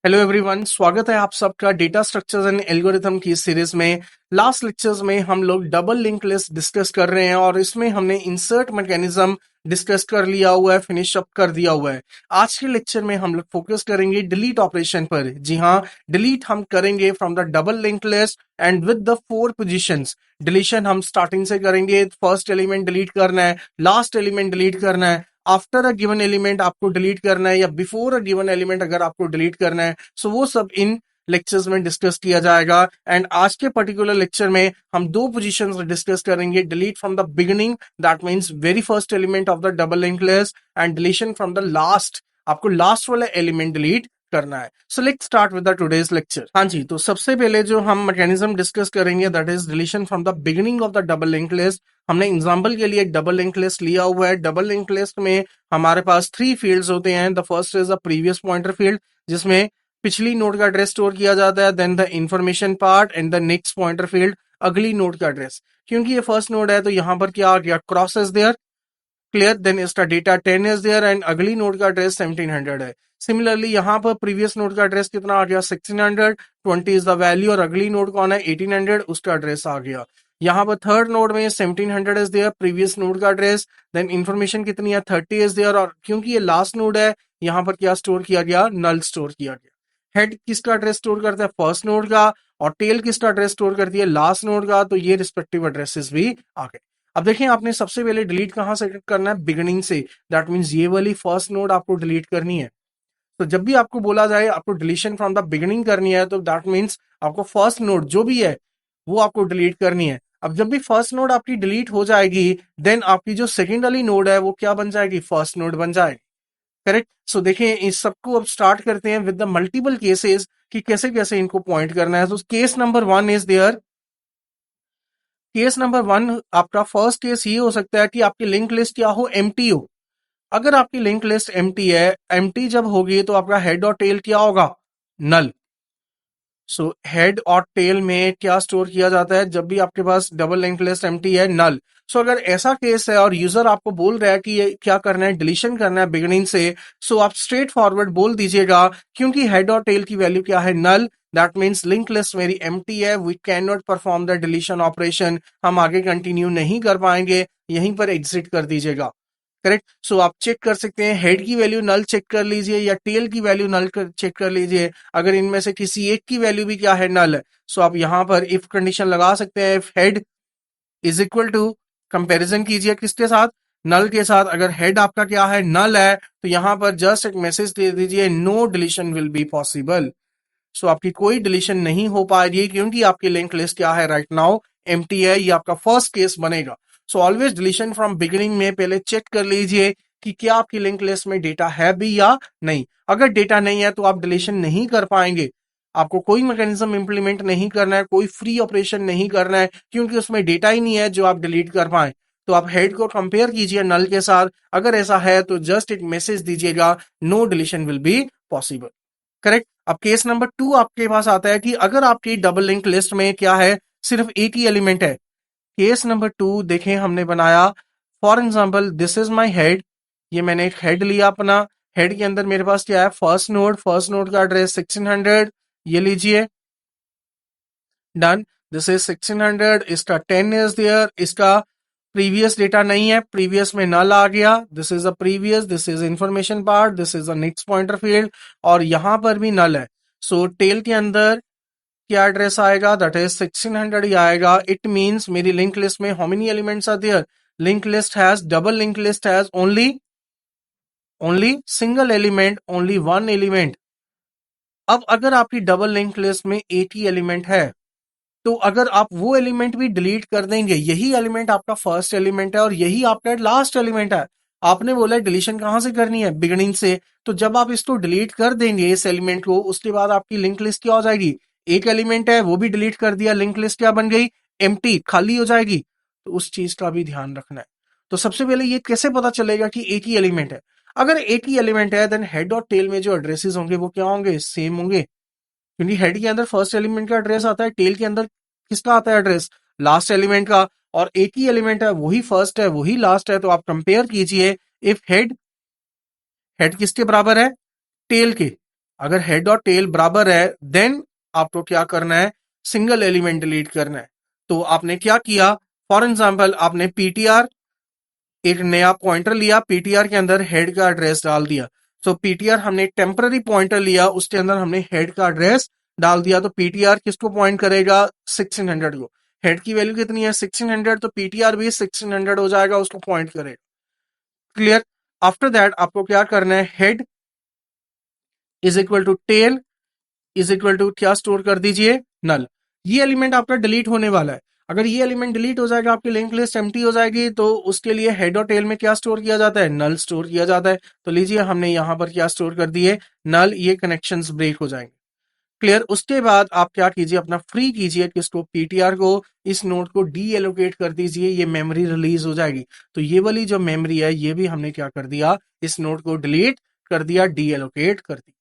Hello everyone, स्वागत है आप सबका डेटा स्ट्रक्चर्स एंड एल्गोरिथम की सीरीज में। लास्ट लेक्चर्स में हम लोग डबल लिंक लिस्ट डिस्कस कर रहे हैं और इसमें हमने इंसर्ट मैकेनिज्म डिस्कस कर लिया हुआ है, फिनिश अप कर दिया हुआ है। आज के लेक्चर में हम लोग फोकस करेंगे डिलीट ऑपरेशन पर। जी हाँ, डिलीट हम करेंगे from the double link list and with the 4 positions. Deletion हम स्टार्टिंग से करेंगे। फर्स्ट एलिमेंट डिलीट करना है, लास्ट एलिमेंट डिलीट करना है, आफ्टर अ गिवन एलिमेंट आपको डिलीट करना है या बिफोर अ गिवन एलिमेंट अगर आपको डिलीट करना है। सो वो सब इन लेक्चर्स में डिस्कस किया जाएगा। एंड आज के पर्टिकुलर लेक्चर में हम 2 पोजीशंस डिस्कस करेंगे। Delete from the beginning, that means very first element of the double link list, and deletion from the last, आपको लास्ट वाला एलिमेंट डिलीट करना है। So let's start with the today's lecture. हाँ जी, तो सबसे पहले जो हम मैकेनिज्म डिस्कस करेंगे that is deletion from the beginning of the double link list. हमने एग्जांपल के लिए एक डबल लिंक लिस्ट लिया हुआ है। डबल लिंक लिस्ट में हमारे पास 3 फील्ड्स होते हैं। The first is the previous pointer field, जिसमें पिछली नोड का एड्रेस स्टोर किया जाता है। Then the information part and the next pointer field, अगली नोड का एड्रेस। क्योंकि ये फर्स्ट नोड है तो यहाँ पर क्या आ गया, cross is there, clear. Then इसका डेटा 10 इज देयर एंड अगली नोड का एड्रेस 1700 है। सिमिलरली यहाँ पर प्रीवियस नोड का एड्रेस कितना आ गया, 1600, 20 इज द वैल्यू, और अगली नोड कौन है, 1800, उसका एड्रेस आ गया। यहाँ पर थर्ड नोड में 1700 इज देयर, प्रीवियस नोड का एड्रेस, देन इंफॉर्मेशन कितनी है, 30 इज देयर, और क्योंकि ये लास्ट नोड है यहाँ पर क्या स्टोर किया गया, नल स्टोर किया गया। हेड किसका एड्रेस स्टोर करता है, फर्स्ट नोड का, और टेल किसका एड्रेस स्टोर करती है, लास्ट नोड का। तो ये रिस्पेक्टिव एड्रेसेस भी आ गए। अब देखें, आपने सबसे पहले डिलीट कहां से करना है, बिगिनिंग से। दैट मींस ये वाली फर्स्ट नोड आपको डिलीट करनी है। तो जब भी आपको बोला जाए आपको डिलीशन फ्रॉम द बिगिनिंग करनी है, तो दैट मींस आपको फर्स्ट नोड जो भी है वो आपको डिलीट करनी है। अब जब भी फर्स्ट नोड आपकी डिलीट हो जाएगी, देन आपकी जो सेकेंड वाली नोड है वो क्या बन जाएगी, फर्स्ट नोड बन जाएगी। करेक्ट। सो देखें, इस सबको अब स्टार्ट करते हैं विद द मल्टीपल केसेस कि कैसे कैसे इनको पॉइंट करना है। तो case number 1 is there. Case number 1, आपका फर्स्ट केस ये हो सकता है कि आपकी लिंक लिस्ट क्या हो, एम्प्टी हो। अगर आपकी लिंक लिस्ट एम्प्टी है, एम्प्टी जब होगी तो आपका हेड और टेल क्या होगा, नल। सो हेड और टेल में क्या स्टोर किया जाता है जब भी आपके पास डबल लिंक लिस्ट एम्प्टी है, नल। सो अगर ऐसा केस है और यूजर आपको बोल रहा है कि ये क्या करना है, डिलीशन करना है बिगिनिंग से, सो आप स्ट्रेट फॉरवर्ड बोल दीजिएगा, क्योंकि हेड और टेल की वैल्यू क्या है, null. That means link list मेरी एम्प्टी है, we can not perform the deletion operation, हम आगे कंटिन्यू नहीं कर पाएंगे, यहीं पर एग्जिट कर दीजिएगा। करेक्ट। सो आप चेक कर सकते हैं, हेड की वैल्यू नल चेक कर लीजिए या टेल की वैल्यू नल चेक कर लीजिए। अगर इनमें से किसी एक की वैल्यू भी क्या है, नल है, सो आप यहां पर इफ कंडीशन लगा सकते हैं, if head is equal to, comparison कीजिए किसके साथ, नल के साथ। अगर हेड आपका क्या है, नल है, तो यहां पर जस्ट एक मैसेज दे दीजिए, no deletion will be possible. So आपकी कोई डिलीशन नहीं हो पाएगी क्योंकि आपकी लिंक लिस्ट क्या है, राइट नाउ एम्प्टी है। ये आपका फर्स्ट केस बनेगा। So always deletion from beginning में पहले चेक कर लीजिए कि क्या आपकी लिंक लिस्ट में डेटा है भी या नहीं। अगर डेटा नहीं है तो आप डिलीशन नहीं कर पाएंगे। आपको कोई मैकेनिज्म इंप्लीमेंट नहीं करना है, कोई फ्री ऑपरेशन नहीं करना है, क्योंकि उसमें डेटा ही नहीं है जो आप डिलीट कर पाए। तो आप हेड को कंपेयर कीजिए नल के साथ। अगर ऐसा है तो जस्ट एक मैसेज दीजिएगा, no deletion will be possible. Correct. अब केस नंबर 2 आपके पास आता है कि अगर आपकी डबल लिंक लिस्ट में क्या है, सिर्फ एक ही एलिमेंट है। केस नंबर 2 देखें, हमने बनाया, for example this is my head. ये मैंने एक हेड लिया अपना। हेड के अंदर मेरे पास क्या है, फर्स्ट नोड, फर्स्ट नोड का एड्रेस 1600, ये लीजिए, डन। दिस इज 1600, इसका 10 इज देयर, इसका प्रीवियस डेटा नहीं है, प्रीवियस में नल आ गया। This is a previous, this is information part, this is a next pointer field, और यहां पर भी नल है। सो टेल के अंदर क्या एड्रेस आएगा, दैट इज 1600 ही आएगा। इट मींस मेरी लिंक लिस्ट में how many elements are there, link list has, double link list has only single element, only one element. अब अगर आपकी डबल लिंक लिस्ट में एक ही एलिमेंट है, तो अगर आप वो एलिमेंट भी डिलीट कर देंगे, यही एलिमेंट आपका फर्स्ट एलिमेंट है और यही आपका लास्ट एलिमेंट है। आपने बोला डिलीशन कहां से करनी है, बिगिनिंग से। तो जब आप इसको डिलीट कर देंगे इस एलिमेंट को, उसके बाद आपकी लिंक लिस्ट क्या हो जाएगी, एक एलिमेंट है वो भी डिलीट कर दिया, लिंक लिस्ट क्या बन गई, एम्प्टी, खाली हो जाएगी। तो उस चीज का भी ध्यान रखना है। तो सबसे पहले ये कैसे पता चलेगा कि एक ही एलिमेंट है। अगर एक ही एलिमेंट है, देन हेड और टेल में जो एड्रेसेस होंगे वो क्या होंगे, सेम होंगे। क्योंकि हेड के अंदर फर्स्ट एलिमेंट का एड्रेस आता है, टेल के अंदर किसका आता है एड्रेस, लास्ट एलिमेंट का। और एक ही एलिमेंट है, वही फर्स्ट है वही लास्ट है। तो आप कंपेयर कीजिए, इफ हेड, हेड किसके बराबर है, टेल के। अगर हेड और टेल बराबर है देन आपको क्या करना है, सिंगल एलिमेंट डिलीट करना है। तो आपने क्या किया, फॉर एग्जाम्पल आपने पीटीआर एक नया पॉइंटर लिया, पीटीआर के अंदर हेड का एड्रेस डाल दिया। तो पीटीआर हमने टेम्पररी पॉइंटर लिया, उसके अंदर हमने हेड का एड्रेस डाल दिया। तो पीटीआर किसको पॉइंट करेगा, 1600 को। हेड की वैल्यू कितनी है 1600, तो पीटीआर भी 1600 हो जाएगा, उसको पॉइंट करेगा। क्लियर। आफ्टर दैट आपको क्या करना है, head is equal to tail is equal to क्या स्टोर कर दीजिए, नल। ये एलिमेंट आपका डिलीट होने वाला है। अगर ये एलिमेंट डिलीट हो जाएगा, आपकी लिंक लिस्ट एम्प्टी हो जाएगी, तो उसके लिए हेड और टेल में क्या स्टोर किया जाता है, नल स्टोर किया जाता है। तो लीजिए हमने यहां पर क्या स्टोर कर दिए, नल। ये कनेक्शंस ब्रेक हो जाएंगे। क्लियर। उसके बाद आप क्या कीजिए, अपना फ्री कीजिए किसको, पीटीआर को। इस नोड को डी एलोकेट कर दीजिए, ये मेमोरी रिलीज हो जाएगी। तो ये वाली जो मेमोरी है ये भी हमने क्या कर दिया, इस नोड को डिलीट कर दिया, डी एलोकेट कर दिया।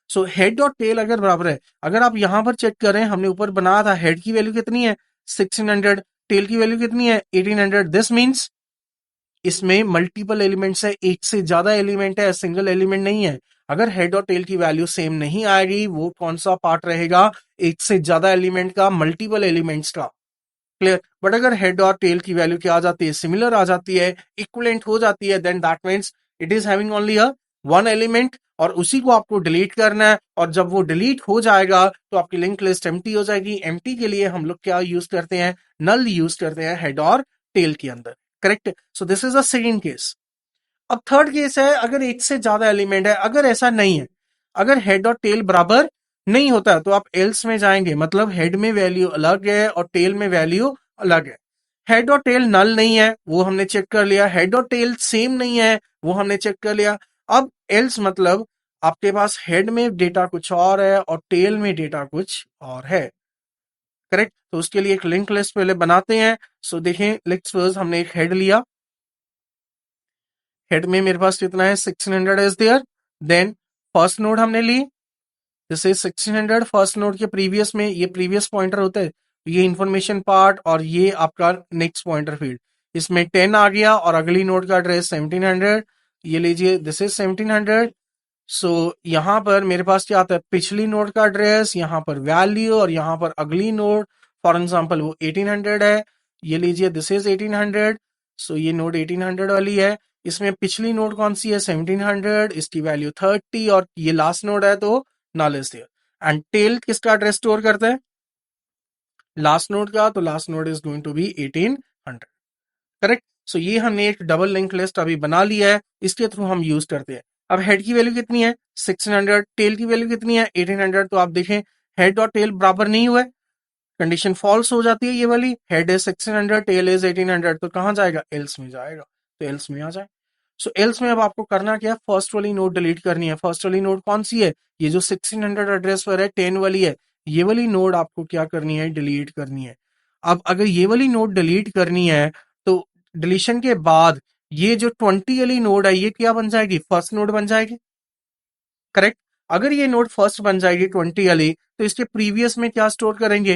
सो हेड और टेल अगर बराबर है, अगर आप यहां पर चेक करें, हमने ऊपर बनाया था हेड की वैल्यू कितनी है 1600, टेल की वैल्यू कितनी है 1800। दिस मीन्स इसमें मल्टीपल एलिमेंट्स है, एक से ज्यादा एलिमेंट है, सिंगल एलिमेंट नहीं है। अगर हेड और टेल की वैल्यू सेम नहीं आएगी, वो कौन सा पार्ट रहेगा, एक से ज्यादा एलिमेंट का, मल्टीपल एलिमेंट्स का। क्लियर। बट अगर हेड और टेल की वैल्यू क्या आ जाती है, सिमिलर आ जाती है, इक्विवेलेंट हो जाती है, then that means it is having only a one element, और उसी को आपको डिलीट करना है। और जब वो डिलीट हो जाएगा तो आपकी लिंक लिस्ट एम्प्टी हो जाएगी। एम्प्टी के लिए हम लोग क्या यूज करते हैं, नल यूज करते हैं हेड और टेल के अंदर। Correct. So this is a second case. अब थर्ड केस है, अगर एक से ज्यादा एलिमेंट है। अगर ऐसा नहीं है, अगर हेड और टेल बराबर नहीं होता, तो आप एल्स में जाएंगे, मतलब हेड में वैल्यू अलग है और टेल में वैल्यू अलग है। हेड और टेल नल नहीं है, वो हमने चेक कर लिया। हेड और टेल सेम नहीं है, वो हमने चेक कर लिया। अब एल्स मतलब आपके पास हेड में डेटा कुछ और है और टेल में डेटा कुछ और है। करेक्ट। तो उसके लिए एक लिंक लिस्ट पहले बनाते हैं। सो देखें, लेट्स फर्स्ट हमने एक हेड लिया, हेड में मेरे पास कितना है 1600 is there. Then first node हमने ली, जैसे 1600 फर्स्ट नोड के प्रीवियस में, ये प्रीवियस पॉइंटर होता है, ये इंफॉर्मेशन पार्ट और ये आपका नेक्स्ट पॉइंटर फील्ड। इसमें 10 आ गया और अगली नोड का एड्रेस 1700। ये लीजिए, दिस इज 1700। सो यहाँ पर मेरे पास क्या आता है, पिछली नोड का एड्रेस, यहाँ पर वैल्यू, और यहाँ पर अगली नोड, फॉर एग्जाम्पल वो 1800 है। ये लीजिए, दिस इज 1800। सो ये नोड 1800 वाली है। इसमें पिछली नोड कौन सी है 1700, इसकी वैल्यू 30, और ये लास्ट नोड है तो null is there. And tail किसका एड्रेस स्टोर करता है, लास्ट नोड का, तो last node is going to be 1800। Correct. So ये हमने एक डबल लिंक लिस्ट अभी बना लिया है, इसके थ्रू हम यूज करते हैं। अब हेड की वैल्यू कितनी है 1600, टेल की वैल्यू कितनी है 1800। तो आप देखें, हेड और टेल बराबर नहीं हुए, कंडीशन फॉल्स हो जाती है। ये वाली हेड इज 1600, टेल इज 1800, तो कहां जाएगा, एल्स में जाएगा। तो एल्स में आ जाए। सो एल्स में अब आपको करना क्या है, फर्स्ट वाली नोड डिलीट करनी है। फर्स्ट वाली नोड कौन सी है, ये जो 1600 एड्रेस पर है 10 वाली है, ये वाली नोड आपको क्या करनी है, डिलीट करनी है। अब अगर ये वाली नोड डिलीट करनी है, तो डिलीशन के बाद ये जो 20 वाली नोड है, ये क्या बन जाएगी, फर्स्ट नोड बन जाएगी। करेक्ट। अगर ये नोड फर्स्ट बन जाएगी 20 वाली, तो इसके प्रीवियस में क्या स्टोर करेंगे,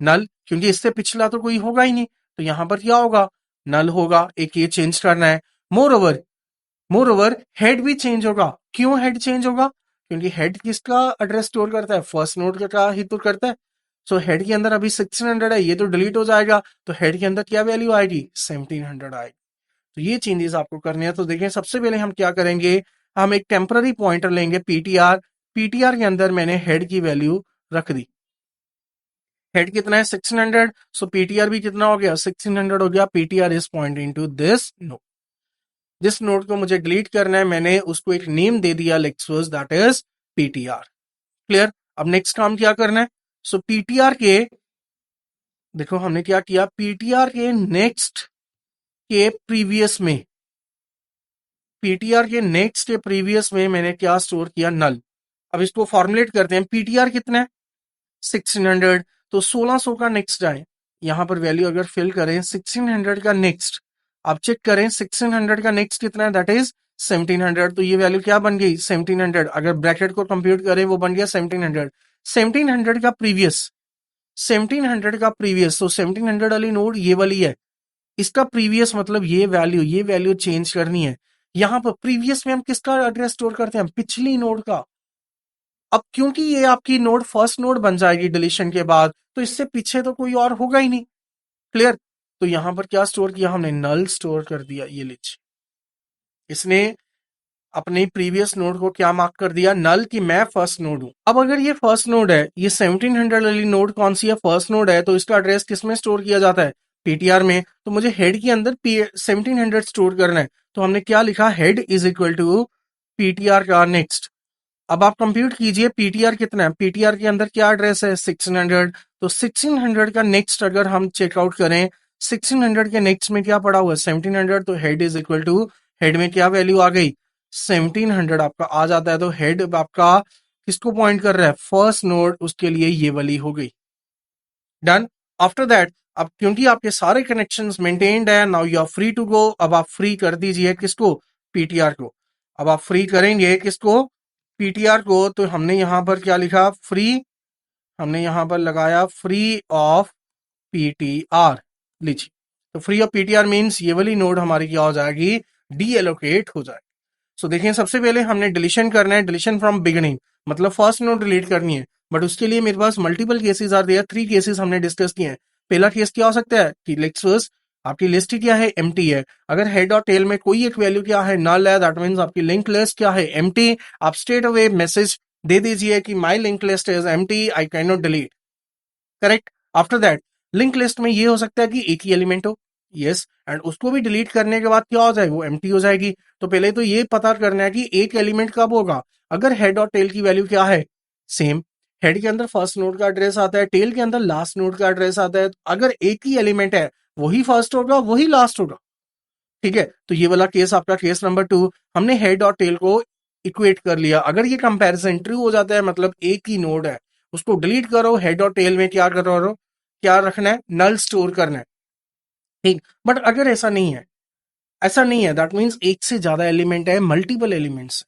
नल, क्योंकि इससे पिछला तो कोई होगा ही नहीं। तो यहां पर क्या होगा, नल होगा। एक ये चेंज करना है। मोर ओवर हेड भी चेंज होगा। क्यों हेड चेंज होगा, क्योंकि हेड किसका एड्रेस स्टोर करता है, फर्स्ट नोड का ही तो करता है। सो हेड के अंदर अभी 1600 है, ये तो डिलीट हो जाएगा, तो हेड के अंदर क्या वैल्यू आएगी 1700 आएगी। तो ये चेंजेस आपको करने हैं। तो देखें, सबसे पहले हम क्या करेंगे, हम एक टेम्पररी पॉइंटर लेंगे पीटीआर। पीटीआर के अंदर मैंने हेड की वैल्यू रख दी। हेड कितना है 1600, सो पीटीआर भी कितना हो गया 1600 हो गया। PTR is pointing to this node. जिस नोड को मुझे डिलीट करना है, मैंने उसको एक नेम दे दिया, let's suppose that is PTR. Clear. अब नेक्स्ट काम क्या करना है, सो पीटीआर के, देखो हमने क्या किया, पीटीआर के नेक्स्ट के प्रीवियस में, पीटीआर के नेक्स्ट के प्रीवियस में मैंने क्या स्टोर किया, नल। अब इसको फॉर्मुलेट करते हैं, पीटीआर कितना है 1600, तो 1600 का नेक्स्ट जाए, यहां पर वैल्यू अगर फिल करें 1600 का नेक्स्ट, आप चेक करें 1600 का नेक्स्ट कितना है, दैट इज 1700। तो ये वैल्यू क्या बन गई 1700, अगर ब्रैकेट को कंप्यूट करें वो बन गया 1700। 1700 का प्रीवियस, 1700 का प्रीवियस, तो 1700 वाली नोड ये वाली है, इसका प्रीवियस मतलब ये वैल्यू चेंज करनी है। यहां पर प्रीवियस में हम किसका एड्रेस स्टोर करते हैं, पिछली नोड का। अब क्योंकि ये आपकी नोड फर्स्ट नोड बन जाएगी डिलीशन के बाद, तो इससे पीछे तो कोई और होगा ही नहीं। क्लियर? तो यहां पर क्या स्टोर किया हमने, नल स्टोर कर दिया। ये लीजिए, इसने अपने प्रीवियस नोड को क्या मार्क कर दिया, नल, कि मैं फर्स्ट नोड हूं। अब अगर ये फर्स्ट नोड है, ये 1700 वाली नोड कौन सी है, फर्स्ट नोड है, तो इसका एड्रेस किसमें स्टोर किया जाता है, पीटीआर में। तो मुझे हेड के अंदर 1700 स्टोर करना है, तो हमने क्या लिखा, head is equal to PTR का नेक्स्ट। अब आप कंप्यूट कीजिए पीटीआर कितना है, पीटीआर के अंदर क्या एड्रेस है, 1600। तो 1600 का नेक्स्ट अगर हम चेकआउट करें, 1600 के नेक्स्ट में क्या पड़ा हुआ है, 1700। तो head is equal to, head में क्या वैल्यू आ गई, 1700 आपका आ जाता है। तो हेड आपका किसको पॉइंट कर रहा है, फर्स्ट नोड, उसके लिए ये वाली हो गई। डन। आफ्टर दैट, अब क्योंकि आपके सारे कनेक्शंस मेंटेन्ड है, now you are free to go. अब आप फ्री कर दीजिए किसको, पीटीआर को। अब आप फ्री करेंगे किसको, पीटीआर को। तो हमने यहां पर क्या लिखा, फ्री, हमने यहां पर लगाया फ्री ऑफ पीटीआर। लीजिए, तो फ्री ऑफ पीटीआर मींस ये वाली नोड हमारी क्या हो जाएगी, डी एलोकेट हो जाएगी। सो देखिए, सबसे पहले हमने डिलीशन करना है, डिलीशन फ्रॉम बिगिनिंग, मतलब फर्स्ट नोड डिलीट करनी है। बट उसके लिए मेरे पास multiple cases are there, 3 cases हमने डिस्कस किए हैं। पहला केस क्या हो सकता है कि लेट्स सपोज आपकी लिस्ट ही क्या है, एम्प्टी है। अगर हेड और टेल में कोई एक वैल्यू क्या है, नल है, दैट मींस आपकी लिंक लिस्ट क्या है, एम्प्टी। आप स्ट्रेट अवे मैसेज दे दीजिए कि my link list is empty, I can not delete. Correct. After that, link list में ये हो सकता है कि एक ही एलिमेंट हो, यस, एंड उसको भी डिलीट करने के बाद क्या हो जाए, वो एम्प्टी हो जाएगी। तो पहले तो ये पता करना है कि एक एलिमेंट कब होगा, अगर हेड और टेल की वैल्यू क्या है, सेम। हेड के अंदर फर्स्ट नोड का एड्रेस आता है, टेल के अंदर लास्ट नोड का एड्रेस आता है। अगर एक ही एलिमेंट है, वही फर्स्ट होगा, वही लास्ट होगा। ठीक है, तो ये वाला केस आपका केस नंबर 2। हमने हेड और टेल को इक्वेट कर लिया। अगर ये कंपैरिजन ट्रू हो जाता है, मतलब एक ही नोड है, उसको डिलीट करो, हेड और टेल में क्या करो, क्या रखना है, नल स्टोर करना है। ठीक, बट अगर ऐसा नहीं है, ऐसा नहीं है, दैट मीन्स एक से ज्यादा एलिमेंट है, मल्टीपल एलिमेंट्स।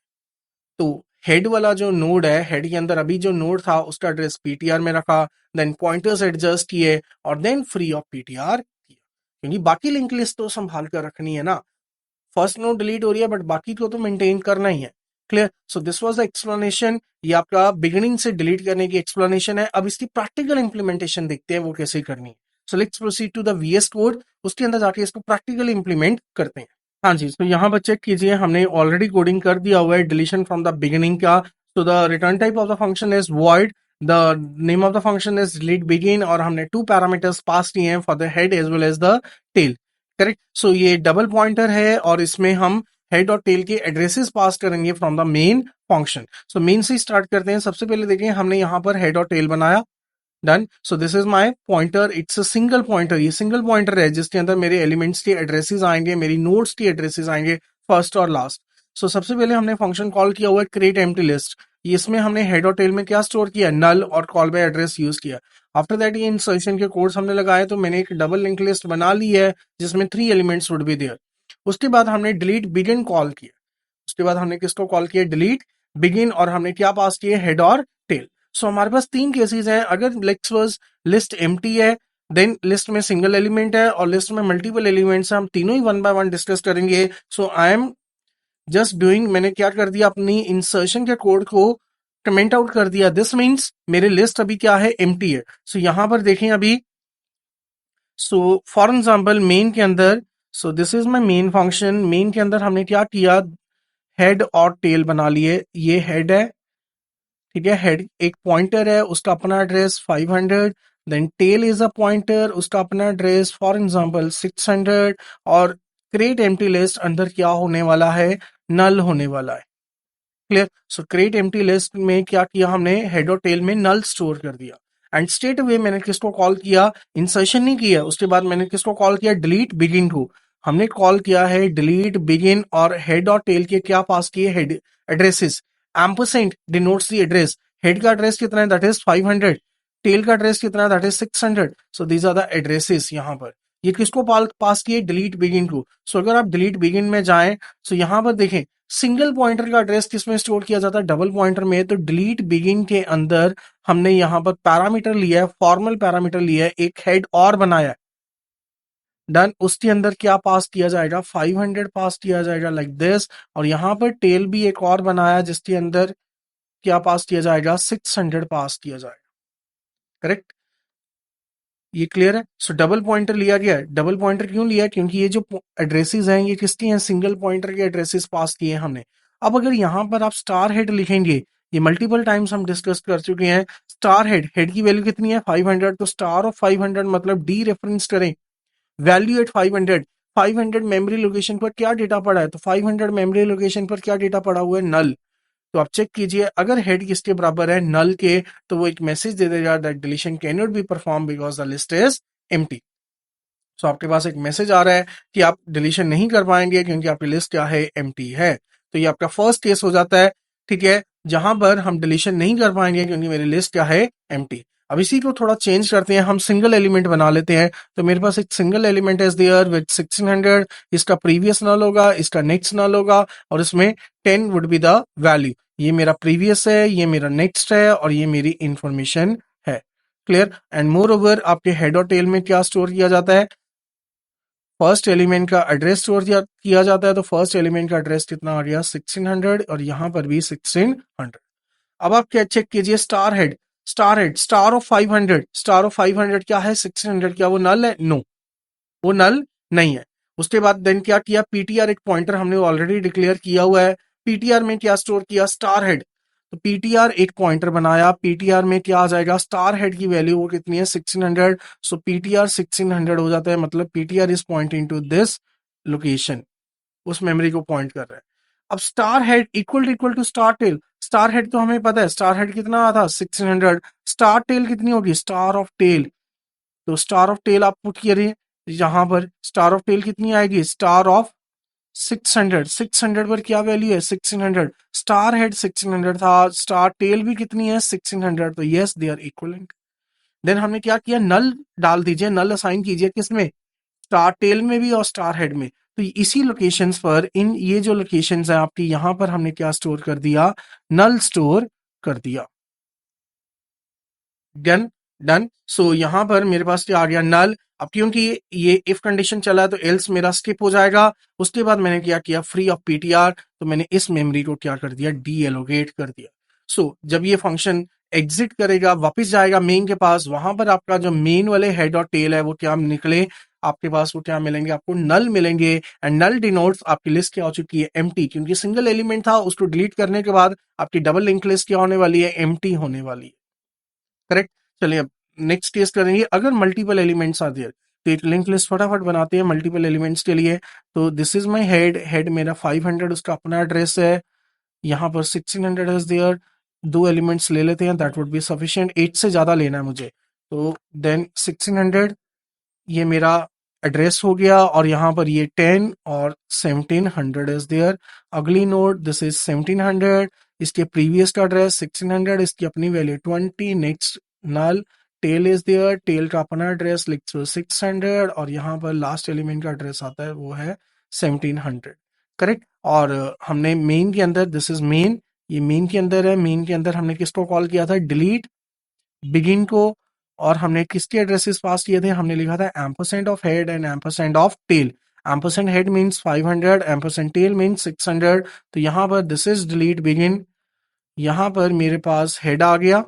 तो हेड वाला जो नोड है, हेड के अंदर अभी जो नोड था उसका एड्रेस पीटीआर में रखा, देन पॉइंटर्स एडजस्ट किए, और देन फ्री ऑफ पीटीआर किया, क्योंकि बाकी लिंक लिस्ट तो संभाल कर रखनी है ना। फर्स्ट नोड डिलीट हो रही है, बट बाकी को तो मेंटेन करना ही है। Clear? So this was the explanation. ये आपका बिगिनिंग से डिलीट करने की एक्सप्लेनेशन है। अब इसकी प्रैक्टिकल इंप्लीमेंटेशन देखते हैं वो कैसे करनी है। So let's proceed to the VS code, उसके अंदर जाके इसको प्रैक्टिकली इंप्लीमेंट करते हैं। हाँ जी, तो यहाँ पर चेक कीजिए, हमने ऑलरेडी कोडिंग कर दिया हुआ है डिलीशन फ्रॉम द बिगिनिंग का। तो the return type of the function is void, the name of the function is delete begin, और हमने 2 पैरामीटर्स पास किए हैं for the head as well as the tail. Correct. So ये double pointer है, और इसमें हम हेड और टेल के एड्रेसेस पास करेंगे from the main function. So main से स्टार्ट करते हैं। सबसे पहले देखें, हमने यहाँ पर हेड और टेल बनाया। Done. So this is my pointer, it's a single pointer. ये सिंगल पॉइंटर है जिसके अंदर मेरे एलिमेंट्स के एड्रेसेस आएंगे, मेरी नोड्स के एड्रेसेस आएंगे, फर्स्ट और लास्ट। सो सबसे पहले हमने फंक्शन कॉल किया हुआ है क्रिएट एम्प्टी लिस्ट। इसमें हमने हेड और टेल में क्या स्टोर किया, नल और कॉल बाय एड्रेस यूज किया। आफ्टर दैट ये इंसर्शन के कोड्स हमने लगाए, तो मैंने एक डबल लिंक लिस्ट बना ली है जिसमें 3 एलिमेंट्स वुड बी देयर। उसके बाद हमने डिलीट बिगिन कॉल किया। उसके बाद हमने किसको कॉल किया, डिलीट बिगिन, और हमने क्या पास किए, हेड और टेल। सो हमारे पास 3 केसेस हैं। अगर लिस्ट एम्प्टी है, देन लिस्ट में सिंगल एलिमेंट है, और लिस्ट में मल्टीपल एलिमेंट्स है, हम तीनों ही 1 बाय 1 डिस्कस करेंगे। सो आई एम जस्ट डूइंग, मैंने क्या कर दिया, अपनी इंसर्शन के कोड को कमेंट आउट कर दिया। दिस मीन्स मेरे लिस्ट अभी क्या है, एम्प्टी है। सो यहां पर देखें अभी, सो फॉर एग्जाम्पल मेन के अंदर, सो this is my main function. Main के अंदर हमने क्या किया, हेड और टेल बना लिए। ये हेड है, ठीक है, हेड एक पॉइंटर है, उसका अपना address 500। Then tail is a pointer, उसका अपना एड्रेस फॉर एग्जांपल 600। और क्रिएट एम्प्टी लिस्ट अंदर क्या होने वाला है, नल होने वाला है। क्लियर? सो क्रिएट एम्प्टी लिस्ट में क्या किया हमने, हेड और टेल में नल स्टोर कर दिया। एंड स्ट्रेट अवे मैंने किसको कॉल किया, इंसर्शन नहीं किया, उसके बाद मैंने किसको कॉल किया, डिलीट बिगिन को। हमने कॉल किया है डिलीट बिगिन, और हेड और टेल के क्या पास किए, head addresses. Ampersand denotes the address. Head का एड्रेस कितना है, दैट इज 500। टेल का एड्रेस कितना है, that is 600। So these are the addresses. यहाँ पर ये किसको पास किए, डिलीट बिगिन को। सो अगर आप डिलीट बिगिन में जाएं, सो यहाँ पर देखें, सिंगल पॉइंटर का एड्रेस किसमें स्टोर किया जाता है, डबल पॉइंटर में। तो डिलीट बिगिन के अंदर हमने यहां पर पैरामीटर लिया है, फॉर्मल पैरामीटर लिया है, एक हेड और बनाया है। डन। उसके अंदर क्या पास किया जाएगा, 500 पास किया जाएगा, लाइक दिस। और यहां पर टेल भी एक और बनाया जिसके अंदर क्या पास किया जाएगा, 600 पास किया जाएगा। करेक्ट, ये क्लियर है। सो डबल पॉइंटर लिया गया है। डबल पॉइंटर क्यों लिया है, क्योंकि ये जो एड्रेसेस हैं ये किसके हैं, सिंगल पॉइंटर के एड्रेसेस पास किए हैं हमने। अब अगर यहां पर आप स्टार हेड लिखेंगे, ये मल्टीपल टाइम्स हम डिस्कस कर चुके हैं, स्टार हेड, हेड की वैल्यू कितनी है 500, तो स्टार ऑफ 500 मतलब डी रेफरेंस करें, वैल्यू एट 500। 500 मेमोरी लोकेशन पर क्या डेटा पड़ा है, तो 500 मेमोरी लोकेशन पर क्या डेटा पड़ा हुआ है, नल। तो आप चेक कीजिए, अगर हेड किसके बराबर है, नल के, तो वो एक मैसेज दे देगा that deletion can not be perform because the list is empty. So आपके पास एक मैसेज आ रहा है कि आप डिलीशन नहीं कर पाएंगे क्योंकि आपकी लिस्ट क्या है, एम्प्टी है। तो ये आपका फर्स्ट केस हो जाता है, ठीक है, जहां पर हम डिलीशन नहीं कर पाएंगे क्योंकि मेरी लिस्ट क्या है, एम्प्टी। अब इसी को थोड़ा चेंज करते हैं, हम सिंगल एलिमेंट बना लेते हैं। तो मेरे पास एक single element is there with 1600, इसका प्रीवियस नल होगा, इसका नेक्स्ट नल होगा, और इसमें 10 वुड बी द वैल्यू। ये मेरा प्रीवियस है, ये मेरा नेक्स्ट है, और ये मेरी इंफॉर्मेशन है। क्लियर। एंड मोर ओवर आपके हेड और टेल में क्या स्टोर किया जाता है, फर्स्ट एलिमेंट का एड्रेस स्टोर किया जाता है। तो फर्स्ट एलिमेंट का एड्रेस कितना आ गया, 1600, और यहां पर भी 1600। अब आप क्या चेक कीजिए, star head, star head, star of 500, star of 500 क्या है, 1600, क्या वो नल है, नो, वो नल नहीं है। उसके बाद देन क्या किया, पीटीआर, एक पॉइंटर हमने ऑलरेडी डिक्लेयर किया हुआ है, पीटीआर में क्या स्टोर किया, स्टार हेड। तो पीटीआर एक पॉइंटर बनाया, पीटीआर में क्या आ जाएगा, स्टार हेड की वैल्यू वो कितनी है, 1600। सो पीटीआर 1600 हो जाता है, मतलब PTR is pointing to this location, उस मेमोरी को पॉइंट कर रहा है। अब star head equal to star tail, star head तो हमें पता है, स्टार हेड कितना आता, 1600, स्टार टेल कितनी होगी, स्टार ऑफ टेल। तो स्टार ऑफ टेल आप पुट करिए यहां पर, स्टार ऑफ टेल कितनी आएगी, स्टार ऑफ 600, 600 पर क्या वैल्यू है, 1600, स्टार हेड 1600 था, स्टार टेल भी कितनी है, 1600, तो yes they are equivalent. Then हमने क्या किया, नल डाल दीजिए, नल असाइन कीजिए किसमें, स्टार टेल में भी और स्टार हेड में। तो इसी लोकेशंस पर, इन ये जो लोकेशंस है आपकी, यहां पर हमने क्या स्टोर कर दिया, नल स्टोर कर दिया। Done, done. सो यहां पर मेरे पास क्या आ गया, नल। अब क्योंकि ये इफ कंडीशन चला है तो एल्स मेरा स्किप हो जाएगा। उसके बाद मैंने क्या किया, फ्री ऑफ पीटीआर, तो मैंने इस मेमोरी को क्या कर दिया, डी एलोकेट कर दिया। सो जब ये फंक्शन एग्जिट करेगा, वापस जाएगा मेन के पास, वहां पर आपका जो मेन वाले हेड और टेल है वो क्या निकले, आपके पास वो क्या मिलेंगे, आपको नल मिलेंगे। एंड नल डिनोट्स आपकी लिस्ट क्या हो चुकी है, एम्प्टी, क्योंकि सिंगल एलिमेंट था, उसको डिलीट करने के बाद आपकी डबल लिंक लिस्ट क्या होने वाली है, एम्प्टी होने वाली है। करेक्ट। चलिए अब नेक्स्ट केस करेंगे, अगर मल्टीपल एलिमेंट्स आर देयर, तो एक लिंक लिस्ट फटाफट बनाते हैं मल्टीपल एलिमेंट्स के लिए। तो this is my head, head मेरा 500, उसका अपना एड्रेस है, यहाँ पर 1600 इज देयर। दो एलिमेंट्स ले लेते हैं, दैट वुड बी सफिशिएंट, 8 से ज्यादा लेना है मुझे। तो देन 1600 ये मेरा एड्रेस हो गया, और यहाँ पर ये 10 और 1700 इज देयर। अगली नोड, दिस इज 1700, इसके प्रीवियस का एड्रेस 1600, इसकी अपनी value 20, next null, tail is there, tail का अपना एड्रेस लिख दो 600, और यहाँ पर लास्ट एलिमेंट का एड्रेस आता है वो है 1700। करेक्ट। और हमने मेन के अंदर, दिस इज मेन, ये मेन के अंदर है, मेन के अंदर हमने किसको कॉल किया था, डिलीट बिगिन को। और हमने किसके एड्रेसेस पास किए थे, हमने लिखा था ampersand of head and ampersand of tail. Ampersand head means 500, ampersand tail means 600। तो यहां पर दिस इज डिलीट बिगिन, यहां पर मेरे पास हेड आ गया,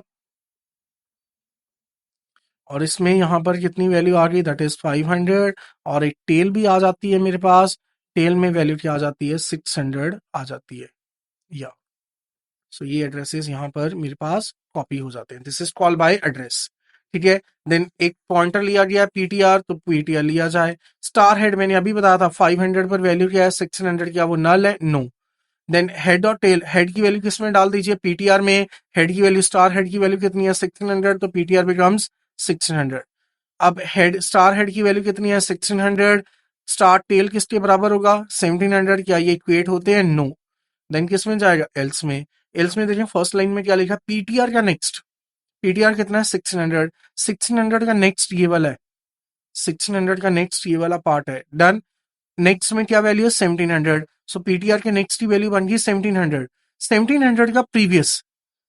और इसमें यहां पर कितनी वैल्यू आ गई, दैट इज 500, और एक टेल भी आ जाती है मेरे पास, टेल में वैल्यू क्या आ जाती है, 600 आ जाती है, या सो ये एड्रेसेस यहाँ पर मेरे पास कॉपी हो जाते हैं, this is call by address. ठीक है। देन एक पॉइंटर लिया गया पीटीआर, तो पीटीआर लिया जाए। स्टार हेड मैंने अभी बताया था 500 पर वैल्यू क्या है, 600, क्या वो नल है, नो। देन हेड और टेल, हेड की वैल्यू किसमें डाल दीजिए, पीटीआर में। हेड की वैल्यू, स्टार हेड की वैल्यू कितनी है, 1600, तो पीटीआर बिकम्स 1600। अब हेड, स्टार हेड की वैल्यू कितनी है, 1600, स्टार टेल किसके बराबर होगा, 1700, क्या ये इक्वेट होते हैं, नो। देन किस में जाएगा, एल्स में। एल्स में देखिए फर्स्ट लाइन में क्या लिखा, पीटीआर का नेक्स्ट, पीटीआर कितना है, 600, 1600 का नेक्स्ट ये वाला है, 1600 का नेक्स्ट ये वाला पार्ट है, डन। नेक्स्ट में क्या वैल्यू है, 1700, सो पीटीआर के नेक्स्ट की वैल्यू बन गई 1700। 1700 का प्रीवियस,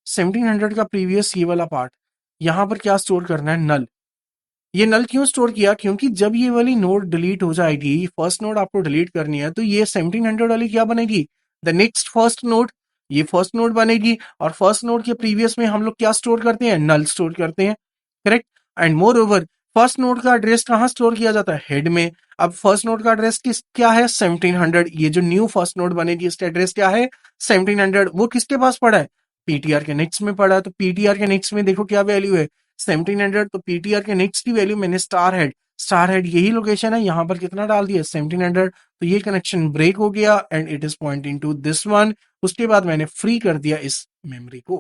1700 का प्रीवियस ये वाला पार्ट, यहां पर क्या स्टोर करना है, नल। ये नल क्यों स्टोर किया, क्योंकि जब ये वाली नोड डिलीट हो जाएगी, फर्स्ट नोड आपको डिलीट करनी है, तो ये 1700 वाली क्या बनेगी, द नेक्स्ट फर्स्ट नोड। ये फर्स्ट नोड बनेगी और फर्स्ट नोड के प्रीवियस में हम लोग क्या स्टोर करते हैं, नल स्टोर करते हैं, correct. And more over first node का एड्रेस कहाँ स्टोर किया जाता है, हेड में। अब फर्स्ट नोड का एड्रेस किस क्या है, 1700। ये जो न्यू फर्स्ट नोड बनेगी इसका एड्रेस क्या है, 1700। वो किसके पास पड़ा है, पीटीआर के नेक्स्ट में पड़ा है। तो पीटीआर के नेक्स्ट में देखो क्या वैल्यू है, 1700। तो पीटीआर के नेक्स्ट की वैल्यू मैंने स्टार हेड यही लोकेशन है, यहाँ पर कितना डाल दिया, 1700। तो ये कनेक्शन ब्रेक हो गया and it is pointing to this one. उसके बाद मैंने फ्री कर दिया इस मेमोरी को।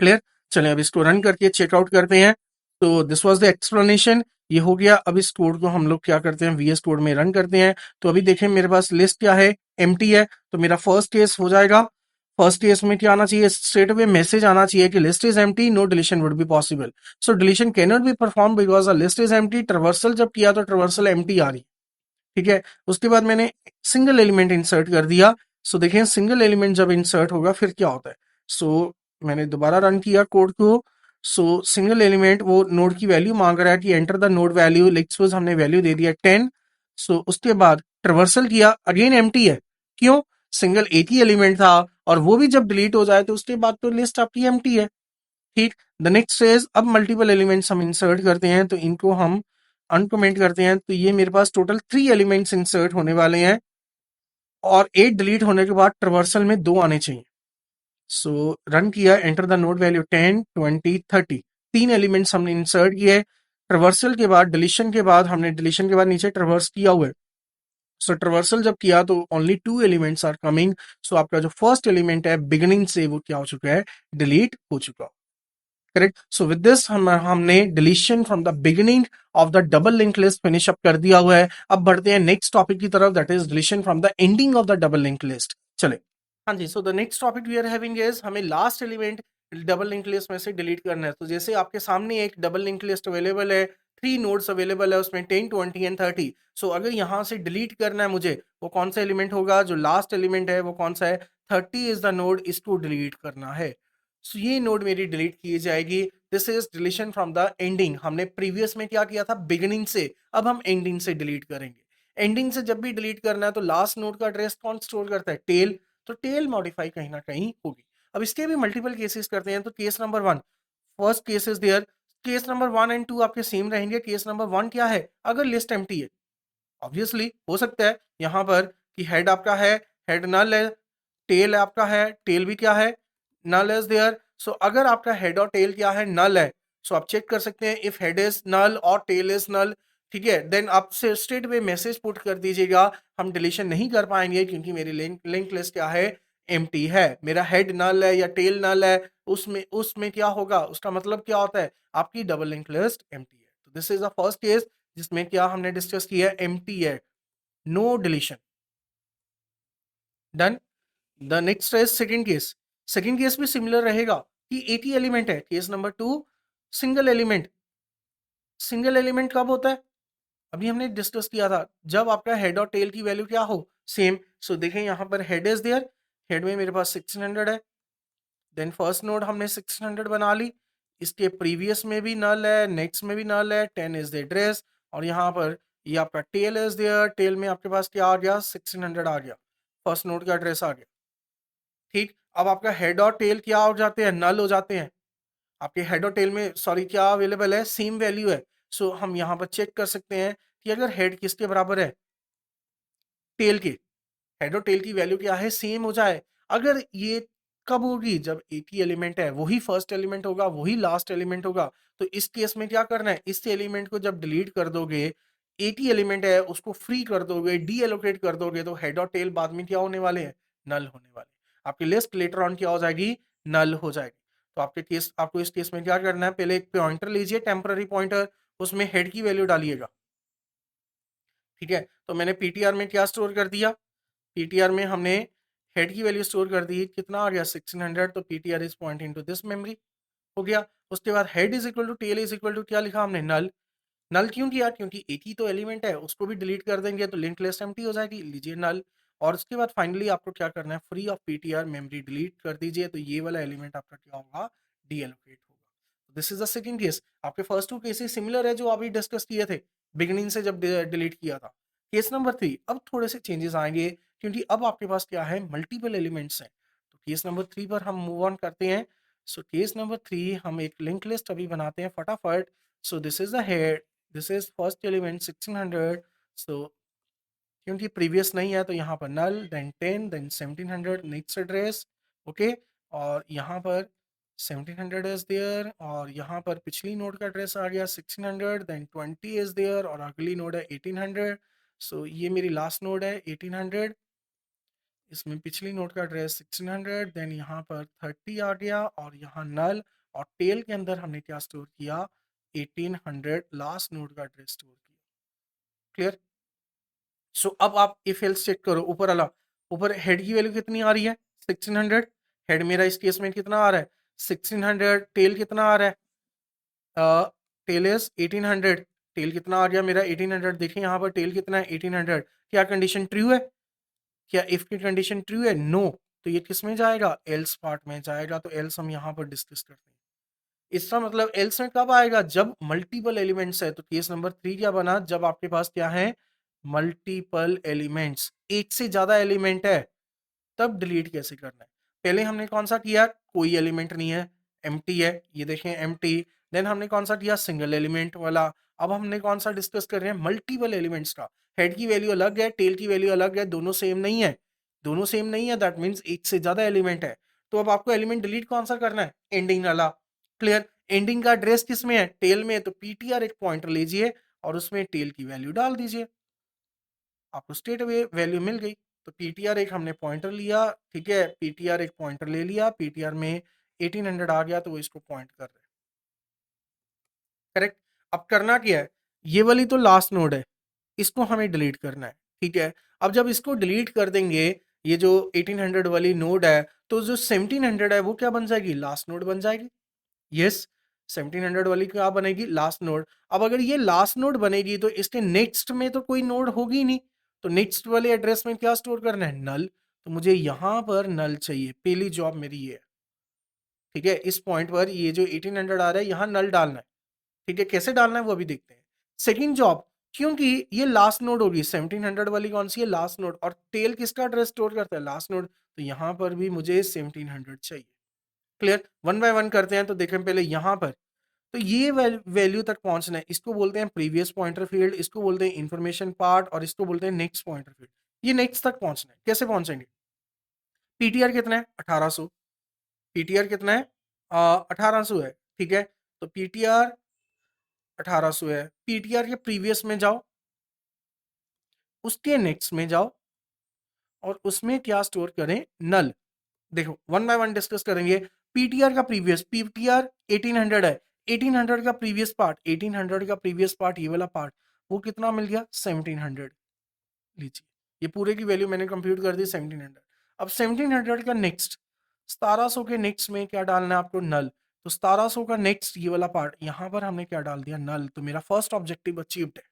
क्लियर। चलें अब इसको रन करके चेकआउट करते हैं। तो दिस वाज द एक्सप्लेनेशन, ये हो गया। अब इस कोड को हम लोग क्या करते हैं, वीएस कोड में रन करते हैं। तो अभी देखें मेरे पास लिस्ट क्या है, एम्प्टी है। तो मेरा फर्स्ट केस हो जाएगा। फर्स्ट केस में क्या आना चाहिए, स्ट्रेट अवे मैसेज आना चाहिए कि list is empty, no deletion would be possible. So deletion can not be perform because the list is empty. Traversal जब किया तो ट्रावर्सल एम्प्टी आ रही, ठीक है। उसके बाद मैंने सिंगल एलिमेंट इंसर्ट कर दिया। सो देखें सिंगल एलिमेंट जब इंसर्ट होगा फिर क्या होता है। सो मैंने दोबारा रन किया कोड को। सो सिंगल एलिमेंट वो नोड की वैल्यू मांग रहा है कि enter the node value, let's suppose हमने वैल्यू दे दिया 10। सो उसके बाद ट्रावर्सल किया, अगेन एम्प्टी है, क्यों, सिंगल एक ही एलिमेंट था और वो भी जब डिलीट हो जाए तो उसके बाद तो लिस्ट आपकी एम्प्टी है, ठीक। द नेक्स्ट इज अब मल्टीपल एलिमेंट्स हम इंसर्ट करते हैं तो इनको हम अनकमेंट करते हैं। तो ये मेरे पास टोटल 3 एलिमेंट्स इंसर्ट होने वाले हैं और 8 डिलीट होने के बाद ट्रावर्सल में 2 आने चाहिए। सो रन किया, enter the node value 10 20 30, 3 elements हमने इंसर्ट किए। ट्रावर्सल के बाद डिलीशन के बाद हमने डिलीशन के बाद नीचे ट्रावर्स किया हुआ है। सो ट्रावर्सल जब किया तो ओनली 2 एलिमेंट्स आर कमिंग। सो आपका जो फर्स्ट एलिमेंट है बिगिनिंग से वो क्या हो चुका है, डिलीट हो चुका। करेक्ट। सो विद दिस हमने deletion from the beginning of the double link list finish up कर दिया हुआ है। अब बढ़ते हैं नेक्स्ट टॉपिक की तरफ, that is deletion from the ending of the double link list. चले, हाँ जी। So the next topic we are having is हमें last element double link list में से डिलीट करना है। तो जैसे आपके सामने एक डबल लिंक लिस्ट अवेलेबल है, 3 नोड्स अवेलेबल है उसमें 10 20 एंड 30। सो अगर यहाँ से डिलीट करना है मुझे, वो कौन सा एलिमेंट होगा, जो लास्ट एलिमेंट है वो कौन सा है, 30 इज द नोड, इसको डिलीट करना है। सो ये नोड मेरी डिलीट की जाएगी। This is deletion from the ending. हमने प्रीवियस में क्या किया था, बिगिनिंग से, अब हम एंडिंग से डिलीट करेंगे। एंडिंग से जब भी डिलीट करना है तो लास्ट नोड का एड्रेस कौन स्टोर करता है, टेल। तो टेल मॉडिफाई कहीं ना कहीं होगी। अब इसके भी मल्टीपल केसेस करते हैं। तो case number 1, first case is there. Case number 1 and 2 आपके सेम रहेंगे। केस नंबर 1 क्या है, अगर लिस्ट एम्प्टी है, ऑब्वियसली हो सकता है यहाँ पर कि हेड आपका है, हेड नल है, टेल आपका है, टेल भी क्या है, नल इज देयर। सो अगर आपका हेड और टेल क्या है, नल है, सो आप चेक कर सकते हैं इफ हेड इज नल और टेल इज नल, ठीक है, देन आप स्ट्रेट वे मैसेज पुट कर दीजिएगा। हम डिलीशन नहीं कर पाएंगे क्योंकि मेरी लिंक लिस्ट क्या है, एम्प्टी है। मेरा हेड नल है या टेल नल है, उसमें उसमें क्या होगा, उसका मतलब क्या होता है, आपकी डबल लिंक लिस्ट एम्प्टी है। तो this is the first case जिसमें क्या हमने डिस्कस किया, एम्प्टी है, no deletion, done. The next है सेकंड केस। सेकंड केस भी सिमिलर रहेगा कि एक ही एलिमेंट है। Case number 2, single element. Single element कब होता है, अभी हमने डिस्कस किया था, जब आपका हेड और टेल की वैल्यू क्या हो, सेम। सो देखें यहाँ पर हेड इज देयर, हेड में मेरे पास 1600 है, देन फर्स्ट नोड हमने 1600 बना ली, इसके प्रीवियस में भी नल है, नेक्स्ट में भी नल है, 10 इज द एड्रेस। और यहाँ पर ये आपका टेल इज देयर, टेल में आपके पास क्या आ गया, 1600 आ गया, फर्स्ट नोड का एड्रेस आ गया, ठीक। अब आपका हेड और टेल क्या हो जाते हैं, नल हो जाते हैं। आपके हेड और टेल में सॉरी क्या अवेलेबल है, सेम वैल्यू है। सो हम यहाँ पर चेक कर सकते हैं कि अगर हेड किसके बराबर है, टेल के, हेड और टेल की वैल्यू क्या है, सेम हो जाए। अगर ये कब होगी, जब एक ही एलिमेंट है, वही फर्स्ट एलिमेंट होगा, वही लास्ट एलिमेंट होगा। तो इस केस में क्या करना है, इस एलिमेंट को जब डिलीट कर दोगे, एक ही एलिमेंट है उसको फ्री कर दोगे, डी एलोकेट कर दोगे, तो हेड और टेल बाद में क्या होने वाले हैं, नल होने वाले। आपकी लिस्ट लेटर ऑन क्या हो जाएगी, नल हो जाएगी। तो आपके केस, आपको इस केस में क्या करना है, पहले एक पॉइंटर लीजिए, टेम्पररी पॉइंटर, उसमें हेड की वैल्यू डालिएगा, ठीक है। तो मैंने पीटीआर में क्या स्टोर कर दिया, पीटीआर में हमने हेड की वैल्यू स्टोर कर दी, कितना आ गया 1600। तो PTR is pointing to this memory, हो गया। उसके बाद head is equal to tail is equal to क्या लिखा हमने, नल। नल क्यों किया, क्योंकि एक ही तो एलिमेंट है, उसको भी डिलीट कर देंगे तो लिंक लिस्ट एम्प्टी हो जाएगी, लीजिए नल। और उसके बाद फाइनली आपको क्या करना है, free of PTR memory delete कर दीजिए, तो ये वाला एलिमेंट आपका क्या होगा, डी एलोकेट होगा। This is the second case. आपके फर्स्ट 2 केसेस सिमिलर है जो अभी डिस्कस किए थे बिगिनिंग से जब डिलीट किया था। केस नंबर 3, अब थोड़े से चेंजेस आएंगे। क्योंकि अब आपके पास क्या है, मल्टीपल एलिमेंट्स हैं। तो केस नंबर 3 पर हम मूव ऑन करते हैं। सो केस नंबर 3 हम एक लिंक लिस्ट अभी बनाते हैं फटाफट। So this is the head, this is first element 1600। So क्योंकि प्रीवियस नहीं है तो यहाँ पर null, then 10, then 1700 next address. Okay, और यहाँ पर 1700 इज देयर, और यहाँ पर पिछली नोड का एड्रेस आ गया 1600, देन 20 इज देयर, और अगली नोड है 1800। सो ये मेरी लास्ट नोड है 1800, इसमें पिछली नोड का एड्रेस 1600, देन यहाँ पर 30 आ गया, और यहाँ नल, और टेल के अंदर हमने क्या स्टोर किया, 1800 लास्ट नोड का एड्रेस स्टोर किया। क्लियर? सो अब आप इफ एल्स चेक करो, ऊपर वाला, ऊपर हेड की वैल्यू कितनी आ रही है, 1600। हेड मेरा इस केस में कितना आ रहा है, 1600। टेल कितना आ रहा है, टेल इज 1800। टेल कितना आ गया मेरा 1800। देखिए यहाँ पर टेल कितना है 1800। क्या कंडीशन ट्रू है, क्या इफ की कंडीशन ट्रू है, नो। तो ये किस में जाएगा, एल्स पार्ट में जाएगा। तो एल्स हम यहाँ पर डिस्कस करते हैं। इसका मतलब एल्स में कब आएगा, जब मल्टीपल एलिमेंट्स है। तो केस नंबर 3 क्या बना, जब आपके पास क्या है, मल्टीपल एलिमेंट्स, एक से ज्यादा एलिमेंट है, तब डिलीट कैसे करना है। पहले हमने कौन सा किया, कोई एलिमेंट नहीं है, एम्प्टी है, ये देखें एम्प्टी। देन हमने कौन सा किया, सिंगल एलिमेंट वाला। अब हमने कौन सा डिस्कस कर रहे हैं, मल्टीपल एलिमेंट्स का। हेड की वैल्यू अलग है, टेल की वैल्यू अलग है, दोनों सेम नहीं है, दोनों सेम नहीं है, दैट मीन्स एक से ज्यादा एलिमेंट है। तो अब आपको एलिमेंट डिलीट कौन सा करना है, एंडिंग वाला। क्लियर? एंडिंग का एड्रेस किस में है, टेल में। तो पीटीआर एक पॉइंटर लीजिए और उसमें टेल की वैल्यू डाल दीजिए, आपको स्टेट अवे वैल्यू मिल गई। तो पीटीआर एक हमने पॉइंटर लिया, ठीक है, पीटीआर एक पॉइंटर ले लिया, पीटीआर में 1800 आ गया तो वो इसको पॉइंट कर रहे हैं। करेक्ट? अब करना क्या है, ये वाली तो लास्ट नोड है, इसको हमें डिलीट करना है। ठीक है, अब जब इसको डिलीट कर देंगे, ये जो 1800 वाली नोड है, तो जो 1700 है वो क्या बन जाएगी, लास्ट नोड बन जाएगी। यस, 1700 वाली क्या बनेगी, लास्ट नोड। अब अगर ये लास्ट नोड बनेगी तो इसके नेक्स्ट में तो कोई नोड होगी नहीं, तो नेक्स्ट वाले एड्रेस में क्या स्टोर करना है, नल। तो मुझे यहां पर नल चाहिए, पहली जॉब मेरी ये है। ठीक है, इस पॉइंट पर ये जो 1800 आ रहा है यहाँ नल डालना है। ठीक है, कैसे डालना है वो अभी देखते हैं। सेकेंड जॉब, क्योंकि ये लास्ट नोड होगी, 1700 वाली कौन सी है, लास्ट नोड, और टेल किसका एड्रेस स्टोर करता है, लास्ट नोड। तो यहाँ पर भी मुझे 1700 चाहिए। क्लियर? वन बाय वन करते हैं। तो देखें पहले यहाँ पर, तो ये वैल्यू तक पहुंचना है, इसको बोलते हैं प्रीवियस पॉइंटर फील्ड, इसको बोलते हैं इंफॉर्मेशन पार्ट, और इसको बोलते हैं नेक्स्ट पॉइंटर फील्ड। ये नेक्स्ट तक पहुंचना है, कैसे पहुंचेंगे, पीटीआर कितना है 1800, पीटीआर कितना है 1800 है। ठीक है, तो पीटीआर 1800 है, पीटीआर के प्रीवियस में जाओ, उसके नेक्स्ट में जाओ, और उसमें क्या स्टोर करें, नल। देखो वन बाय वन डिस्कस करेंगे। पीटीआर का प्रीवियस, पीटीआर 1800 है, 1800 का प्रीवियस पार्ट, 1800 का प्रीवियस पार्ट, ये वाला पार्ट, वो कितना मिल गया 1700। लीजिए, ये पूरे की वैल्यू मैंने कंप्यूट कर दी 1700। अब 1700 का नेक्स्ट, 1700 के नेक्स्ट में क्या डालना है आपको, नल। तो 1700 का नेक्स्ट ये वाला पार्ट, यहां पर हमने क्या डाल दिया, नल। तो मेरा फर्स्ट ऑब्जेक्टिव अचीव्ड है।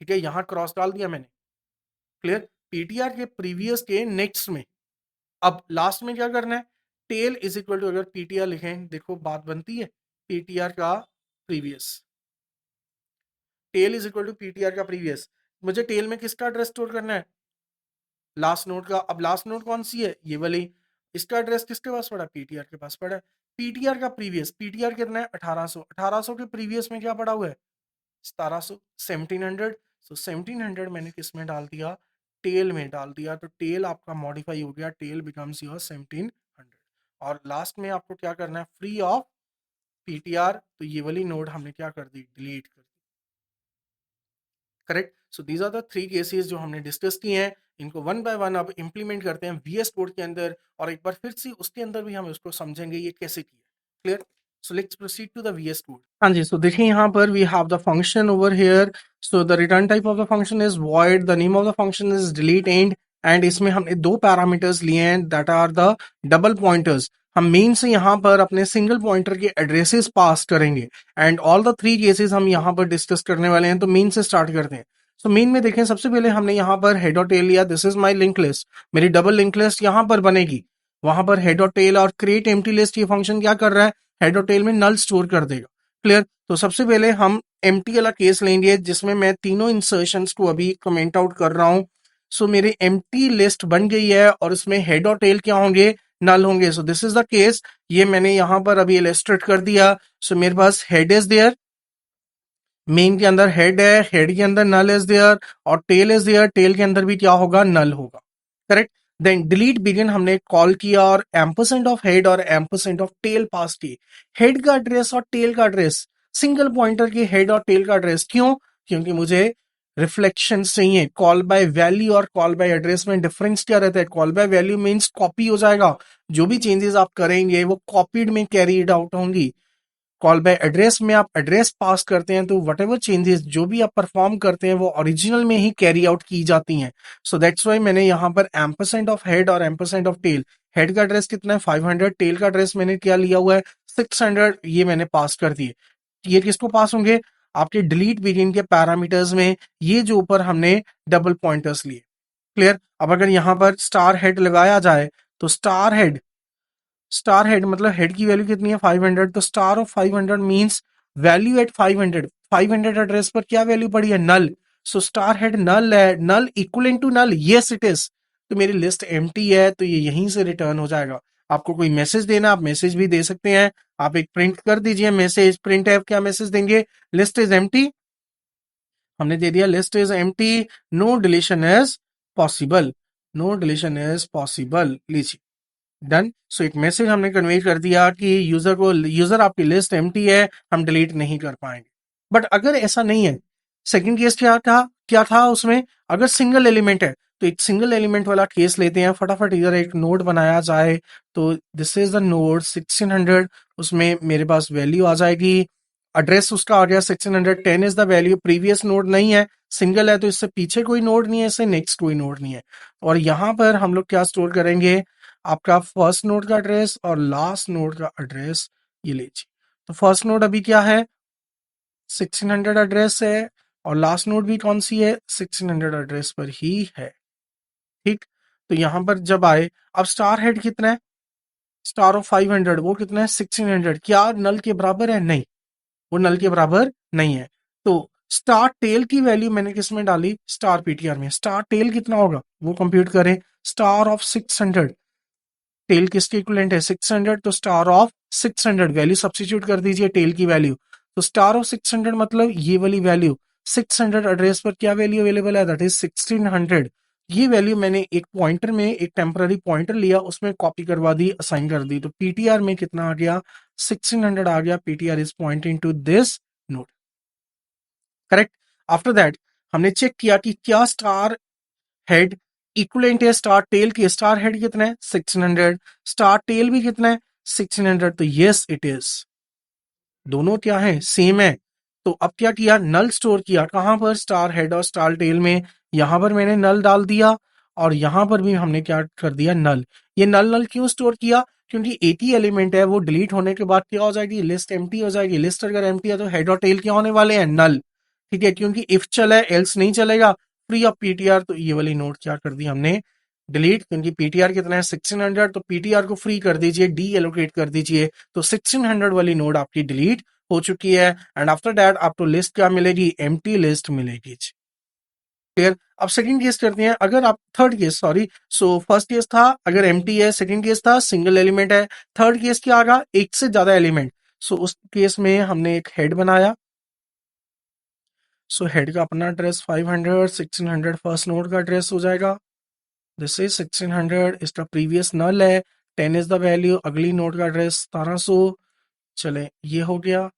ठीक है, यहां क्रॉस डाल दिया मैंने। क्लियर? पीटीआर के प्रीवियस के नेक्स्ट में। अब लास्ट में क्या करना है, टेल इज इक्वल टू, अगर पीटीआर लिखें, देखो बात बनती है, पीटीआर का previous, tail is equal to PTR का प्रीवियस। मुझे टेल में किसका एड्रेस स्टोर करना है, लास्ट नोड का। अब लास्ट नोड कौन सी है, ये वाली, इसका एड्रेस किसके पास पड़ा, पीटीआर के पास पड़ा है। पीटीआर का प्रीवियस, पीटीआर कितना है 1800, 1800 के प्रीवियस में क्या पड़ा हुआ है 1700, 1700। सो 1700 मैंने किस में डाल दिया, टेल में डाल दिया। तो टेल आपका मॉडिफाई हो गया, टेल बिकम्स योर 1700। और लास्ट में आपको क्या करना है, फ्री ऑफ पीटीआर। तो ये वाली नोड हमने क्या कर दी, डिलीट कर दी। Correct? So these are the 3 cases जो हमने डिस्कस किए हैं। इनको वन बाय वन अब इंप्लीमेंट करते हैं VS कोड के अंदर, और एक बार फिर से उसके अंदर भी हम उसको समझेंगे ये कैसे किया। Clear? So let's proceed to the VS code. हाँ जी, सो देखिए यहाँ पर we have the function over here. So the return type of the function is void, the name of the function is delete end, and इसमें हमने दो parameters लिए हैं that are the double pointers. हम main से यहाँ पर अपने सिंगल पॉइंटर के एड्रेसेस पास करेंगे, एंड ऑल द 3 केसेस हम यहाँ पर डिस्कस करने वाले हैं। तो मेन से स्टार्ट करते हैं। सो मेन में देखें, सबसे पहले हमने यहाँ पर हेड और टेल लिया, this is my link list, मेरी डबल लिंक लिस्ट यहाँ पर बनेगी। वहां पर हेड और टेल और क्रिएट एम्प्टी लिस्ट, ये फंक्शन क्या कर रहा है, हेड और टेल में नल स्टोर कर देगा। क्लियर? तो सबसे पहले हम एम्प्टी वाला केस लेंगे, जिसमें मैं तीनों इंसर्शंस को अभी कमेंट आउट कर रहा हूं। सो मेरी एम्प्टी लिस्ट बन गई है और उसमें हेड और टेल क्या होंगे, नल होंगे। सो दिस इज द केस, ये मैंने यहां पर अभी इलस्ट्रेट कर दिया। सो मेरे पास हेड इज देयर, मेन के अंदर हेड है, हेड के अंदर नल इज देयर, और टेल इज देयर, टेल के अंदर भी क्या होगा, नल होगा। करेक्ट। देन डिलीट बिगिन हमने कॉल किया और एम्परसेंड ऑफ हेड और एम्परसेंड ऑफ टेल पास की। हेड का एड्रेस और टेल का एड्रेस, सिंगल पॉइंटर की हेड और टेल का एड्रेस, क्यों? क्योंकि मुझे रिफ्लेक्शन चाहिए। कॉल बाय वैल्यू और कॉल बाय एड्रेस में डिफरेंस क्या रहता है? Call by value means copy हो जाएगा, जो भी चेंजेस आप करेंगे वो कॉपीड में कैरीड आउट होंगी। कॉल बाय एड्रेस में आप एड्रेस पास करते हैं तो वट एवर चेंजेस जो भी आप परफॉर्म करते हैं वो ओरिजिनल में ही कैरी आउट की जाती हैं। सो दैट्स वाई मैंने यहाँ पर एम्परसेंट ऑफ हेड और एम्परसेंट ऑफ टेल, हेड का एड्रेस कितना है 500, टेल का एड्रेस मैंने क्या लिया हुआ है 600, ये मैंने पास कर दिए। ये किसको पास होंगे? आपके डिलीट बिगिन के पैरामीटर्स में, ये जो ऊपर हमने डबल पॉइंटर्स लिए। क्लियर? अब अगर यहाँ पर स्टार हेड लगाया जाए तो स्टार हेड मतलब हेड की वैल्यू कितनी है 500, तो star of 500 means value at 500, 500 address पर क्या वैल्यू पड़ी है, नल। सो स्टार हेड नल है, null equal to null, yes it is. तो मेरी लिस्ट एम्प्टी है तो ये यहीं से रिटर्न हो जाएगा। आपको कोई मैसेज देना, आप मैसेज भी दे सकते हैं। आप एक प्रिंट कर दीजिए मैसेज, प्रिंट है क्या मैसेज देंगे, लिस्ट इज एम्प्टी। हमने दे दिया list is empty, no deletion is possible, no deletion is possible, लीजिए डन। सो एक मैसेज हमने कन्वे कर दिया कि यूजर आपकी लिस्ट एम्प्टी है, हम डिलीट नहीं कर पाएंगे। बट अगर ऐसा नहीं है, सेकंड केस क्या था उसमें, अगर सिंगल एलिमेंट है तो एक सिंगल एलिमेंट वाला केस लेते हैं फटाफट, इधर एक नोड बनाया जाए। तो दिस इज द नोड 1600, उसमें मेरे पास वैल्यू आ जाएगी, एड्रेस उसका आ गया 1610 is the value, previous node नहीं है, सिंगल है तो इससे पीछे कोई नोड नहीं है, इससे नेक्स्ट कोई नोड नहीं है। और यहां पर हम लोग क्या स्टोर करेंगे, आपका फर्स्ट नोड का एड्रेस और लास्ट नोड का एड्रेस, ये लीजिए। तो फर्स्ट नोड अभी क्या है 1600 एड्रेस है, और लास्ट नोड भी कौन सी है 1600 एड्रेस पर ही है। ठीक। तो यहां पर जब आए, अब स्टार हेड कितना है, स्टार ऑफ 500 वो कितना है 1600, क्या नल के बराबर है? नहीं, वो नल के बराबर नहीं है। तो स्टार टेल की वैल्यू मैंने किस में डाली, स्टार पीटीआर में। स्टार टेल कितना होगा वो कंप्यूट करें, स्टार ऑफ 600, टेल किसके इक्विवेलेंट है 600, तो स्टार ऑफ 600 वैल्यू सब्स्टिट्यूट कर दीजिए टेल की वैल्यू। तो स्टार ऑफ 600 मतलब ये वाली वैल्यू, 600 एड्रेस पर क्या वैल्यू अवेलेबल है, दैट इज 1600। ये वैल्यू मैंने एक पॉइंटर में, एक टेम्पररी पॉइंटर लिया, उसमें कॉपी करवा दी, असाइन कर दी। तो पीटीआर में कितना आ गया 1600 आ गया, PTR is pointing to this node. Correct. After that हमने चेक किया कि क्या स्टार हेड इक्वलेंट है स्टार टेल की, स्टार हेड कितना है 1600, स्टार टेल भी कितना है 1600, तो यस इट इज, दोनों क्या है सेम है। तो अब क्या किया, नल स्टोर किया कहां पर, स्टार हेड और स्टार टेल में। यहां पर मैंने नल डाल दिया और यहां पर भी हमने क्या कर दिया, नल। ये नल नल क्यों स्टोर किया, क्योंकि एक ही एलिमेंट है, वो डिलीट होने के बाद क्या हो जाएगी, लिस्ट एम्प्टी हो जाएगी। लिस्ट अगर एम्प्टी है तो हेड और टेल क्या होने वाले हैं, नल। ठीक है, क्योंकि इफ चला है एल्स नहीं चलेगा, फ्री ऑफ पीटीआर। तो ये वाली नोट क्या कर दी हमने, डिलीट, क्योंकि पीटीआर कितना है 1600, तो पीटीआर को फ्री कर दीजिए, डी एलोकेट कर दीजिए। तो 1600 वाली नोड आपकी डिलीट हो चुकी है। एंड आफ्टर दैट आपको लिस्ट क्या मिलेगी, एम्प्टी लिस्ट मिलेगी। क्लियर? अब सेकंड केस करते हैं, अगर आप third case, sorry, so first case था अगर एम्प्टी है, सेकंड केस था सिंगल एलिमेंट है, थर्ड केस क्या आगा, एक से ज्यादा एलिमेंट। सो उस केस में हमने एक हेड बनाया। सो हेड का अपना एड्रेस 500, 1600 फर्स्ट नोड का एड्रेस हो जाएगा, दिस इज 1600, इसका प्रीवियस नल है, 10 इज द वैल्यू, अगली नोड का एड्रेस 1700, चले ये हो गया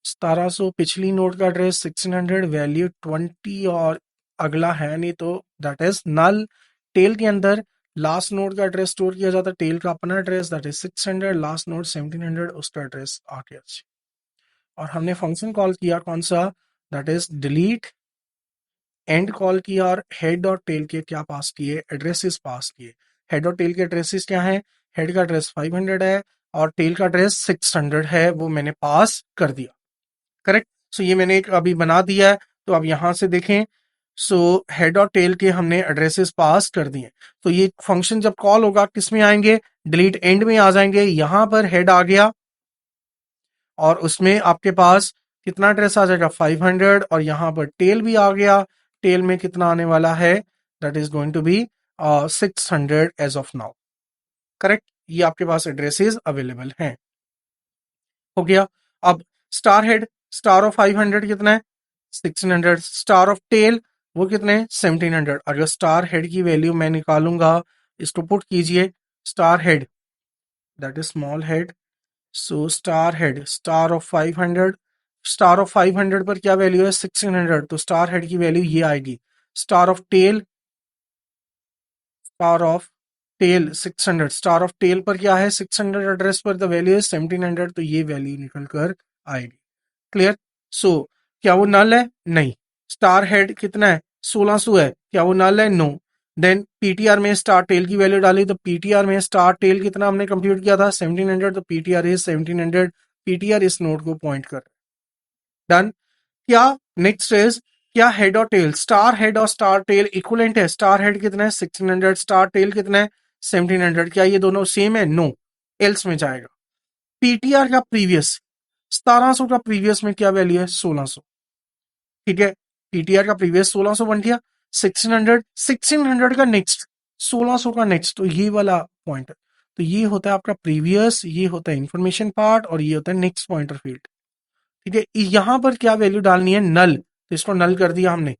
1700, पिछली नोड का एड्रेस 1600, वैल्यू 20, और अगला है नहीं तो दैट इज नल। टेल के अंदर लास्ट नोड का एड्रेस स्टोर किया जाता है, टेल का अपना address that is 600, last node 1700, उसका एड्रेस आ गया। और हमने फंक्शन कॉल किया कौन सा, that is delete, and call किया और हेड और टेल के क्या पास किए, एड्रेसेस पास किए। हेड और टेल के एड्रेसेस क्या है, हेड का एड्रेस 500 है और टेल का एड्रेस 600 है, वो मैंने पास कर दिया। करेक्ट। सो ये मैंने एक अभी बना दिया है। तो अब यहां से देखें, सो हेड और टेल के हमने एड्रेसेस पास कर दिए। तो ये फंक्शन जब कॉल होगा किस में आएंगे, डिलीट एंड में आ जाएंगे। यहां पर हेड आ गया और उसमें आपके पास कितना एड्रेस आ जाएगा 500, और यहां पर टेल भी आ गया, टेल में कितना आने वाला है that is going to be 600 as of now. Correct, ये आपके पास एड्रेसेस अवेलेबल हैं। हो गया। अब स्टार हेड, स्टार ऑफ 500 कितना है 1600, स्टार ऑफ टेल वो कितने हैं 1700। अगर स्टार हेड की वैल्यू मैं निकालूंगा, इसको पुट कीजिए, star head that is small head, so star head star of 500, star of 500 पर क्या वैल्यू है 1600, तो स्टार हेड की वैल्यू ये आएगी। Star of tail, star of tail 600, star of tail पर क्या है 600 एड्रेस पर, द वैल्यू है 1700, तो ये वैल्यू निकल कर आएगी। क्लियर। सो क्या वो नल है? नहीं। स्टार हेड कितना है 1600 है, क्या वो नल है? नो। देन पीटीआर में स्टार टेल की वैल्यू डाली, तो पीटीआर में स्टार टेल कितना हमने कंप्यूट किया था 1700, तो पीटीआर इज 1700, पीटीआर इस नोड को पॉइंट कर। डन। क्या नेक्स्ट इज, क्या हेड और टेल, स्टार हेड और स्टार टेल इक्वलेंट है? स्टार हेड कितना है 1600, स्टार टेल कितना है 1700, क्या ये दोनों सेम है? नो। एल्स में जाएगा। पीटीआर का प्रीवियस 1700 का प्रीवियस में क्या वैल्यू है 1600, ठीक है। पीटीआर का प्रीवियस 1600 बन गया, 1600, 1600 का नेक्स्ट 1600 का नेक्स्ट, तो ये वाला पॉइंटर, तो ये होता है आपका प्रीवियस, ये होता है इंफॉर्मेशन पार्ट, और ये होता है नेक्स्ट पॉइंटर फील्ड। ठीक है, यहां पर क्या वैल्यू डालनी है नल, तो इसको नल कर दिया हमने,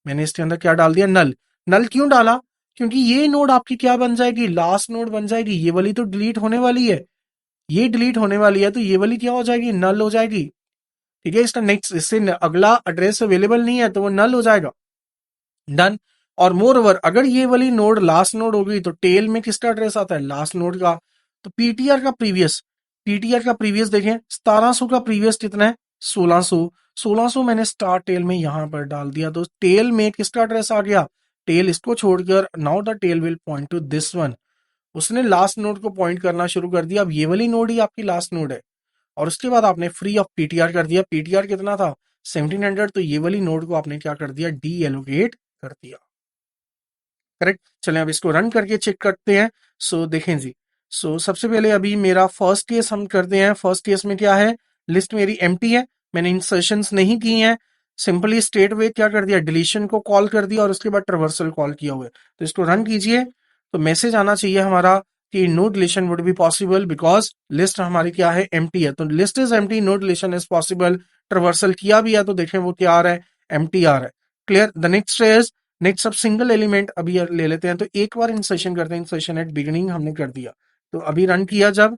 मैंने इसके अंदर क्या डाल दिया नल। नल क्यों डाला? क्योंकि ये नोड आपकी क्या बन जाएगी, लास्ट नोड बन जाएगी, ये वाली तो डिलीट होने वाली है, ये डिलीट होने वाली है, तो ये वाली क्या हो जाएगी, नल हो जाएगी। ठीक है, इसका नेक्स्ट, इससे अगला एड्रेस अवेलेबल नहीं है तो वो नल हो जाएगा। डन। और मोर ओवर अगर ये वाली नोड लास्ट नोड होगी तो टेल में किसका एड्रेस आता है, लास्ट नोड का। तो पीटीआर का प्रीवियस, पीटीआर का प्रीवियस देखें 1700 का प्रीवियस कितना है 1600, 1600 मैंने स्टार टेल में यहां पर डाल दिया, तो टेल में किसका एड्रेस आ गया, टेल इसको छोड़कर, now the tail will point to this one. उसने लास्ट नोड को पॉइंट करना शुरू कर दिया, अब ये वाली नोड ही आपकी लास्ट नोड है, और उसके बाद आपने फ्री ऑफ पीटीआर कर दिया, पीटीआर कितना था 1700, तो ये वाली नोड को आपने क्या कर दिया, डी एलोकेट कर दिया। करेक्ट। चलें अब इसको रन करके चेक करते हैं। सो देखें जी, सो सबसे पहले अभी मेरा फर्स्ट केस हम करते हैं। फर्स्ट केस में क्या है, लिस्ट मेरी एम्प्टी है, मैंने इंसर्शंस नहीं की हैं, सिंपली स्ट्रेट वे क्या कर दिया, डिलीशन को कॉल कर दिया और उसके बाद ट्रावर्सल कॉल किया हुआ है। तो इसको रन कीजिए, तो मैसेज आना चाहिए हमारा कि no deletion would be possible because list हमारी क्या है एम्प्टी है, तो list is empty, no deletion is possible. Traversal किया भी है तो देखें वो क्या आ रहा है, एम्प्टी आ रहा है। Clear. The next is, next अब सिंगल एलिमेंट अभी ले लेते हैं, तो एक बार इंसर्शन करते हैं, इंसर्शन एट बिगिनिंग हमने कर दिया, तो अभी रन किया जब,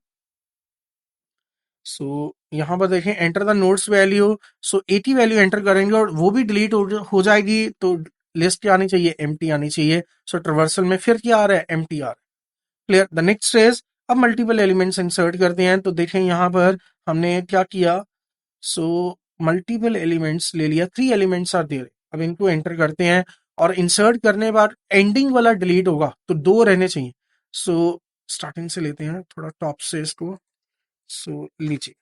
सो यहां पर देखें enter the nodes value, so 80 value enter करेंगे और वो भी डिलीट हो जाएगी, तो लिस्ट क्या आनी चाहिए, एम्प्टी आनी चाहिए। सो ट्रावर्सल में फिर क्या आ रहा है, एम्प्टी आ रहा है। क्लियर। द नेक्स्ट इज, अब मल्टीपल एलिमेंट्स इंसर्ट करते हैं, तो देखें यहां पर हमने क्या किया, सो मल्टीपल एलिमेंट्स ले लिया, 3 एलिमेंट्स आर देयर, अब इनको एंटर करते हैं और इंसर्ट करने के बाद एंडिंग वाला डिलीट होगा तो 2 रहने चाहिए। सो स्टार्टिंग से लेते हैं थोड़ा टॉप से इसको, सो लीजिए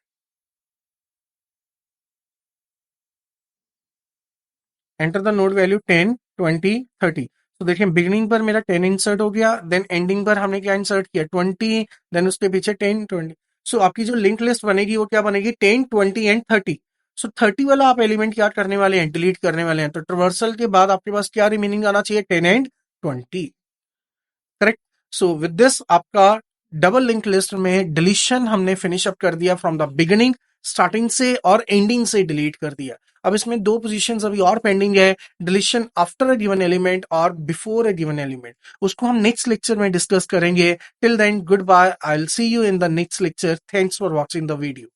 एंटर द नोड वैल्यू 10 20 30, तो देखिए बिगिनिंग पर मेरा 10 इंसर्ट हो गया, देन एंडिंग पर हमने क्या इंसर्ट किया 20, देन उसके पीछे 10 20। सो आपकी जो लिंक लिस्ट बनेगी वो क्या बनेगी 10 20 एंड 30। सो 30 वाला आप एलिमेंट क्या करने वाले हैं, डिलीट करने वाले हैं, तो ट्रावर्सल के बाद आपके पास क्या रिमेनिंग आना चाहिए 10 and 20। Correct. So with this आपका डबल लिंक लिस्ट में डिलीशन हमने फिनिश अप कर दिया फ्रॉम द बिगिनिंग, स्टार्टिंग से और एंडिंग से डिलीट कर दिया। अब इसमें 2 पोजीशंस अभी और पेंडिंग है, deletion after a given element और बिफोर अ गिवन एलिमेंट, उसको हम नेक्स्ट लेक्चर में डिस्कस करेंगे। Till then good bye, I will see you in the next lecture, thanks for watching the video.